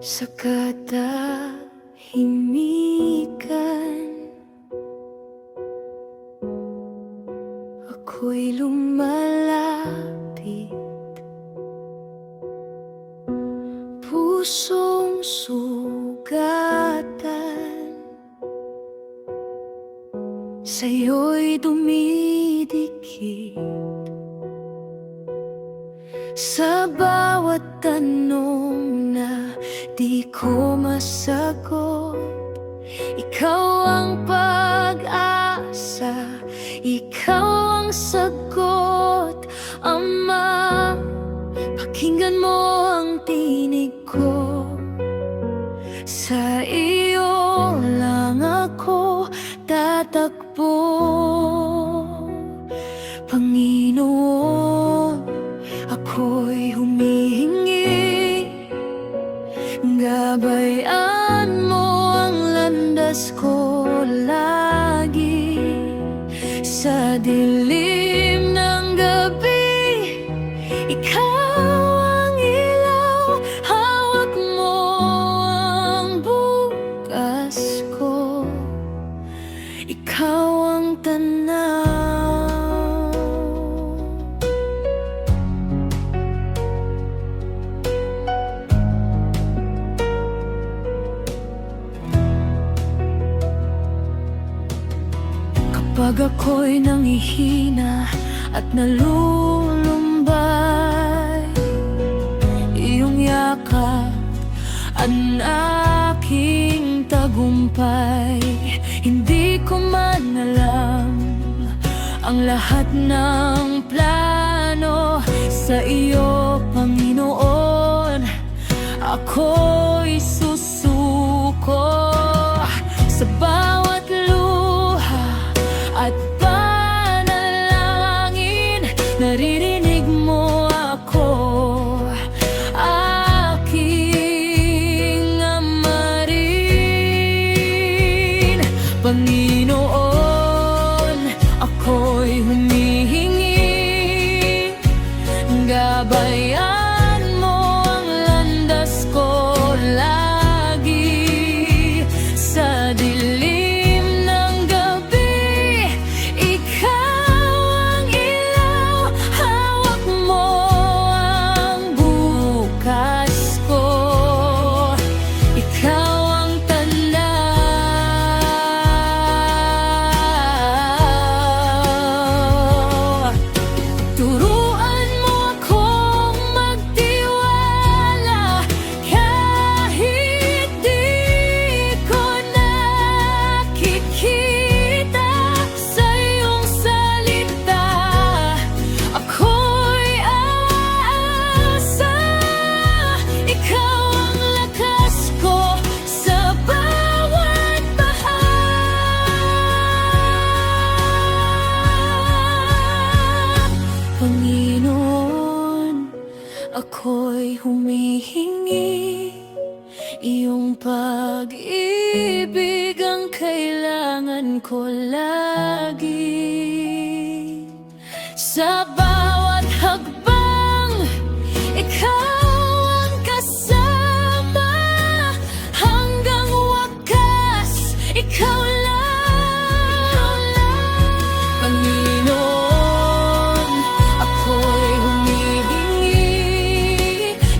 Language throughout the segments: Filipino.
Sa katahimikan, ako'y lumalapit, pusong sugatan, sa'yo'y dumidikit. Sa bawat tanong na di ko masagot, ikaw ang pag-asa, ikaw ang sagot. Ama, pakinggan mo ang tinig ko. Sa iyo lang ako tatakbo, Panginoon. Ako'y humihingi, gabayan mo ang landas ko lagi. Sa dilim ng gabi, ikaw ang ilaw, hawak mo ang bukas ko, ikaw ang tanaw. Kapag ako'y nangihina at nalulumbay, iyong yakap ang aking tagumpay. Hindi ko man alam ang lahat ng plano, sa iyo, Panginoon, ako'y susuko. Sa bawat luha at panalangin, naririnig mo ako, aking Ama rin. Panginoon, ako'y humihingi, gabayan mo ang landas ko lagi. Sa dilim ng gabi, ikaw ang ilaw, hawak mo ang bukas ko, ikaw ang tanaw. Turuan mo akong magtiwala kahit di ko nakikita. Sa iyong salita ako'y aasa, ikaw ang lakas ko sa bawat baha. Panginoon, ako'y humihingi, iyong pag-ibig ang kailangan ko lagi. Sa bawat hakbang, ikaw ang kasama, hanggang wakas, ikaw lang. Panginoon, ako'y humihingi,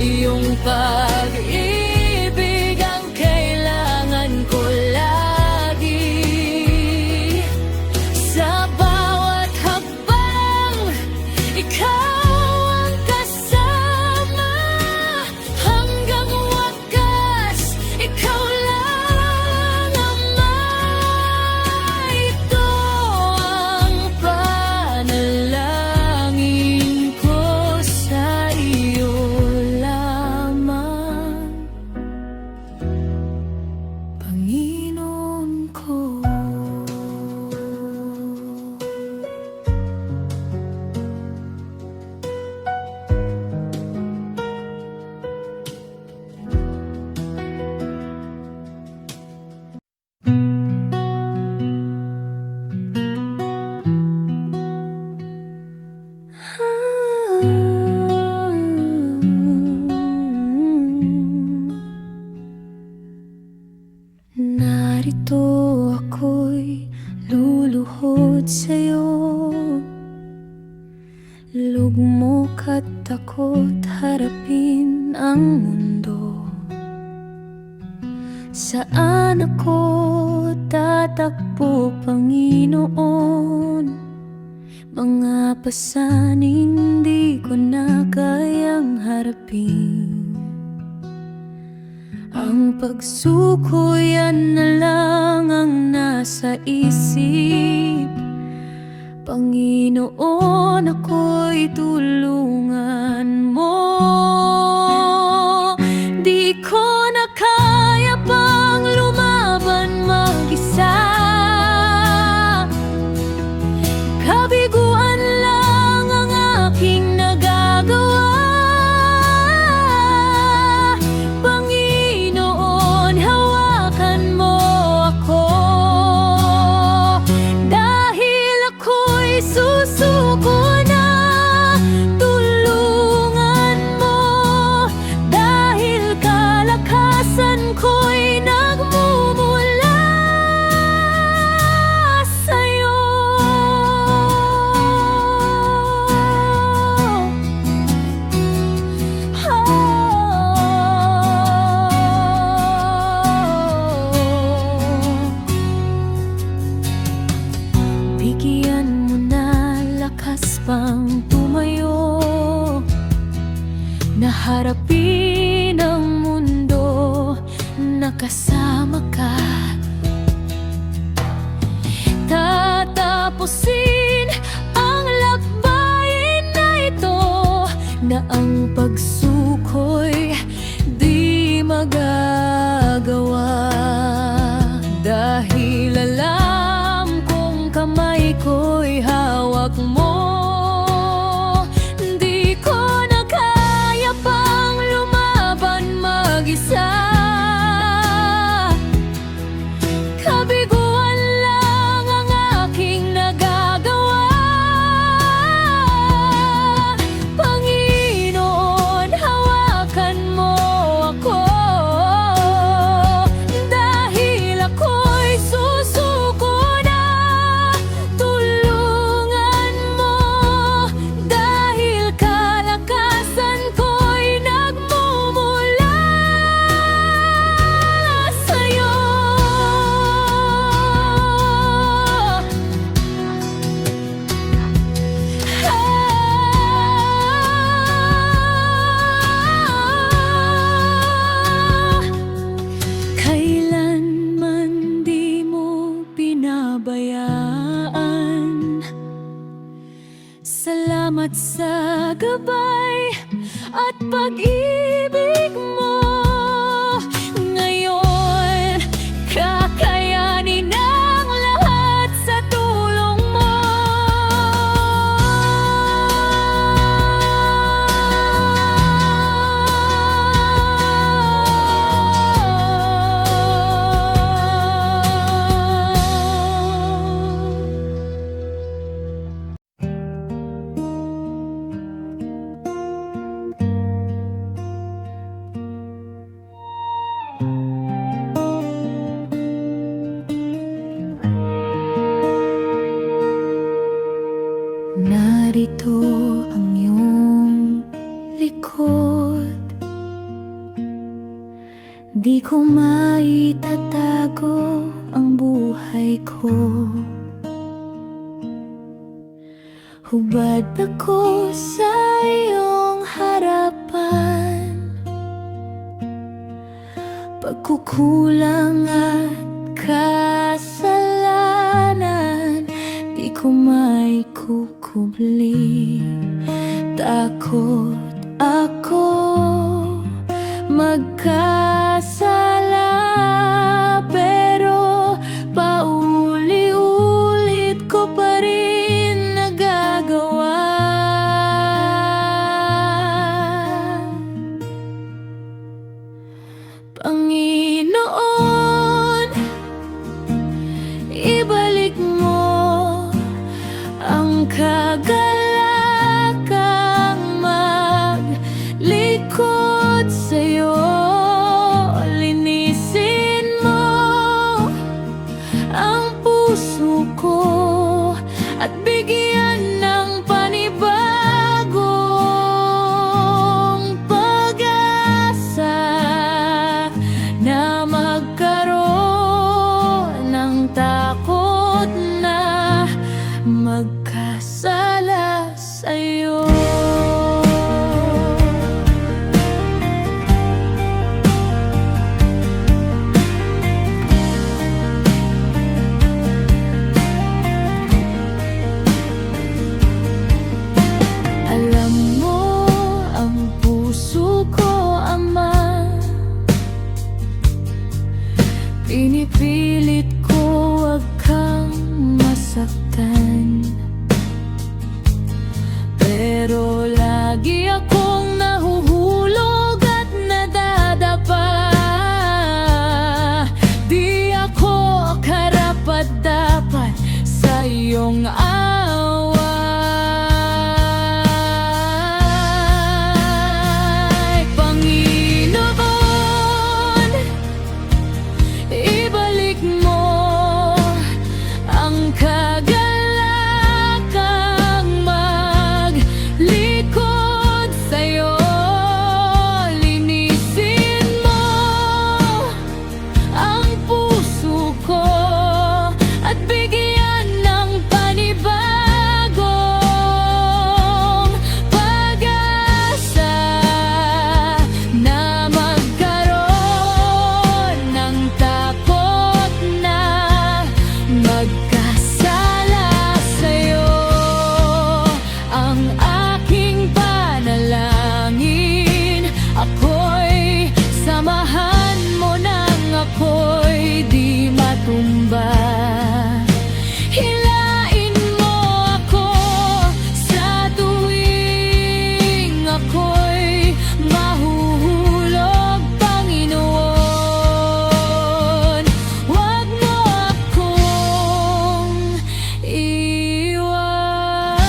iyong pag-ibig ang kailangan ko lagi. Sa bawat hakbang, ikaw ang kasama, hanggang wakas, ikaw lang. Ama, ito ang panalangin ko, sa iyo lamang. ibang mundo. Saan ako tatakbo, Panginoon? Mga pasaning di ko na kayang harapin. Ang pagsuko, yan na lang ang nasa isip. Panginoon, ako'y tulungan mo. Di ko na kaya pang lumaban mag-isa. Kabiguan lang ang aking nagagawa. Panginoon, hawakan mo ako. Dahil ako'y susuko na, tulungan mo. Dahil kalakasan ko'y nagmumula sa'yo. Bigyan mo na lakas pang tumayo, na harapin ang mundo na kasama ka. Tatapusin ang lakbayin na ito, na ang pagsuko'y di magagawa. Dahil alam kong kamay ko'y hawak mo. Di ko na kaya pang lumaban mag-isa. Kabiguan lang ang aking nagagawa. Panginoon, hawakan mo ako. Dahil ako'y susuko na, tulungan mo. Dahil kalakasan ko'y nagmumula sa'yo. Kailanman di mo pinabayaan. Salamat sa gabay at pag-ibig mo. Ngayon, kakayanin ang lahat sa tulong mo. Narito ang iyong likod. Di ko maitatago ang buhay ko. Hubad ako sa iyong harapan. Pagkukulang at kasalanan, di ko maikukubli. Takot ako magkasala, pero pauli-ulit ko pa rin nagagawa. Panginoon, ibalik mo ang kagalakang maglikod sa'yo. Linisin mo ang puso ko at bigyan ng panibagong pag-asa. Ama. Pinipilit ko wag kang masaktan, pero lagi akong nahuhulog at nadadapa. Di ako karapat-dapat sa iyong away. Panginoon, ibalik mo ang kagalakang maglikod sa'yo. Linisin mo ang puso ko at bigyan ng panibagong pag-asa na magkaroon ng takot na magkasala sa'yo. Ang aking panalangin, ako'y samahan mo nang ako'y di matumba. Hilain mo ako sa tuwing ako'y mahuhulog, Panginoon. Huwag mo akong iwan.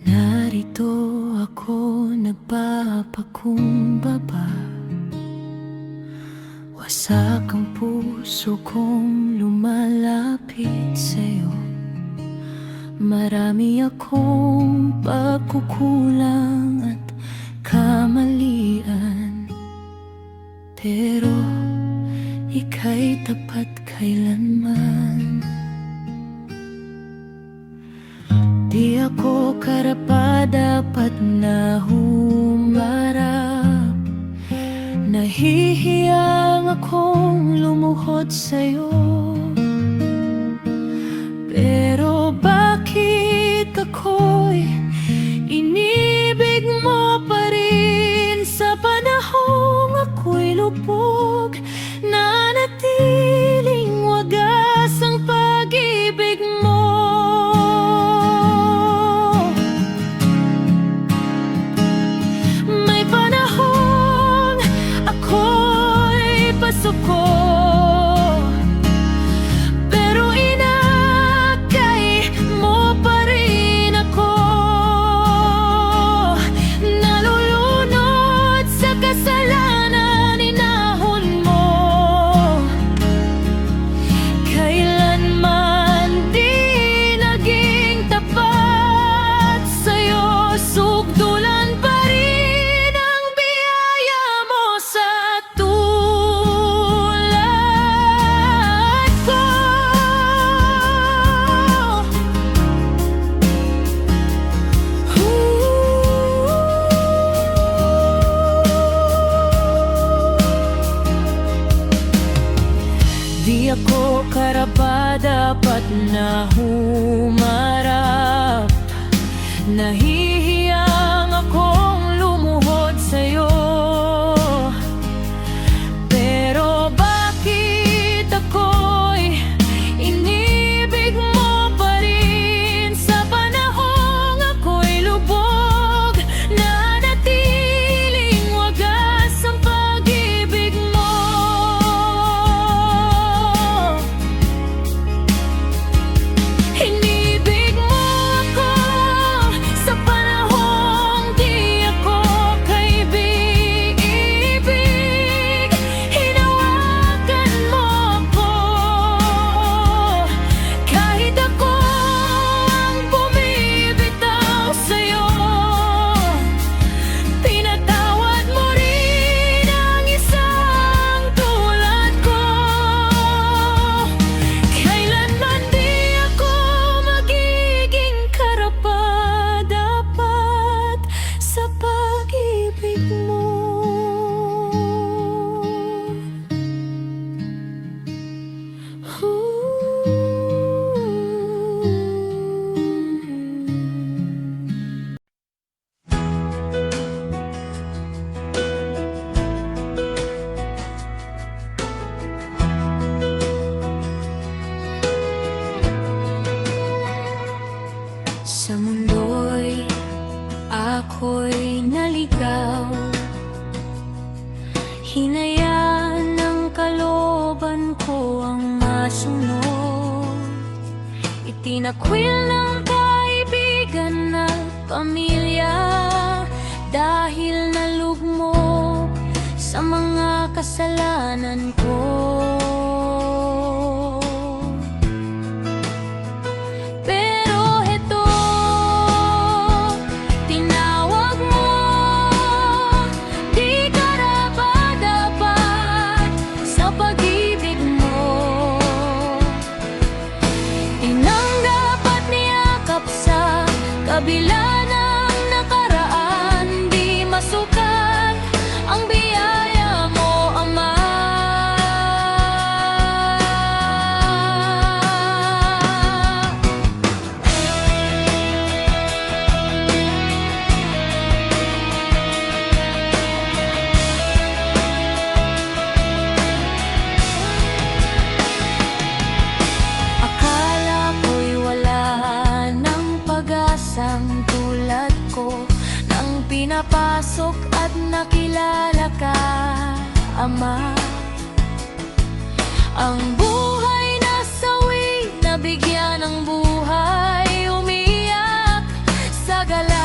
Narito ako nagpapakumbaba, wasak ang puso kong lumalapit sa'yo. Marami akong pagkukulang at kamalian, pero ika'y tapat kailanman. Di ako karapat-dapat na humarap, nahihiyang akong lumuhod sa'yo. Pero bakit ako'y inibig mo pa rin sa panahong ako'y lubog? Nanatiling wagas ang pag-ibig mo. May panahong ako'y pasuko, pero inakay mo pa rin ako. Nalulunod sa kasalanan, inahon mo. Kailanman di naging tapat sa'yo, sugdulan pa rin ang biyaya mo sa tulad ko. Di ako karapat-dapat na humarap, nahihiyang akong lumuhod sa'yo. Pero bakit ako'y inibig mo pa rin sa panahong ako'y lubog? Nanatiling wagas ang pag-ibig mo. Hinayaan ng kalooban ko ang masunod. Itinakwil ng kaibigan at pamilya, dahil nalugmok sa mga kasalanan ko. Pero heto, tinawag mo, di karapat-dapat sa pag-ibig mo. Tinanggap at niyakap sa kabila ng nakaraan, di masukat ang biyaya mo, Ama. Akala ko'y wala ng pag-asang tulad ko, nang pinapasok at nakilala ka, Ama. Ang buhay na sawi, nabigyan ng buhay, umiyak sa gala.